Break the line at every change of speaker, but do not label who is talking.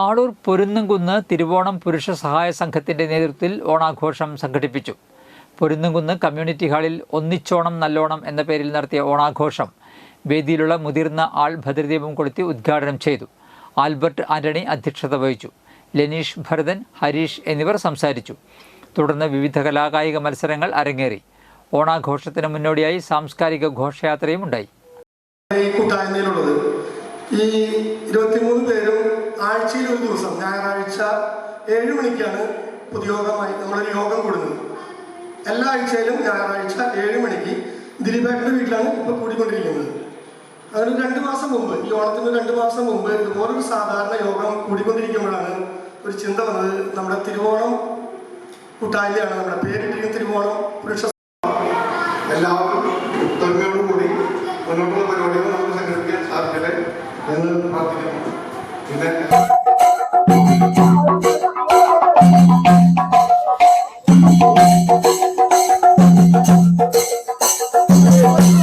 ആളൂർ പൊരുന്നുംകുന്ന് തിരുവോണം പുരുഷ സഹായ സംഘത്തിൻ്റെ നേതൃത്വത്തിൽ ഓണാഘോഷം സംഘടിപ്പിച്ചു. പൊരുന്നുംകുന്ന് കമ്മ്യൂണിറ്റി ഹാളിൽ ഒന്നിച്ചോണം നല്ലോണം എന്ന പേരിൽ നടത്തിയ ഓണാഘോഷം വേദിയിലുള്ള മുതിർന്ന ആൾ ഭദ്രദീപം കൊളുത്തി ഉദ്ഘാടനം ചെയ്തു. ആൽബർട്ട് ആന്റണി അധ്യക്ഷത വഹിച്ചു. ലെനീഷ് ഭരതൻ, ഹരീഷ് എന്നിവർ സംസാരിച്ചു. തുടർന്ന് വിവിധ കലാകായിക മത്സരങ്ങൾ അരങ്ങേറി. ഓണാഘോഷത്തിന് മുന്നോടിയായി സാംസ്കാരിക ഘോഷയാത്രയും ഉണ്ടായി.
ഈ 23 പേരും ആഴ്ചയിൽ ഒരു ദിവസം ഞായറാഴ്ച 7 മണിക്കാണ് പൊതുയോഗമായി നമ്മളൊരു യോഗം കൂടുന്നത്. എല്ലാ ആഴ്ചയിലും ഞായറാഴ്ച 7 മണിക്ക് ദിലീപേട്ടൻ്റെ വീട്ടിലാണ് ഇപ്പോൾ കൂടിക്കൊണ്ടിരിക്കുന്നത്. അതിന് 2 മാസം മുമ്പ്, ഈ ഓണത്തിന് 2 മാസം മുമ്പ് ഇതുപോലൊരു സാധാരണ യോഗം കൂടിക്കൊണ്ടിരിക്കുമ്പോഴാണ് ഒരു ചിന്ത വന്നത്. നമ്മുടെ തിരുവോണം കൂട്ടായ്മയാണ് നമ്മുടെ പേരിട്ടിരിക്കുന്ന തിരുവോണം പുരുഷ.
എല്ലാവർക്കും തൊഴിലോടുകൂടി മുന്നോട്ടുള്ള പരിപാടികൾ നമുക്ക് സംഘടിപ്പിക്കാൻ സാധിക്കട്ടെ എന്ന് പ്രാർത്ഥിക്കുന്നു. പിന്നെ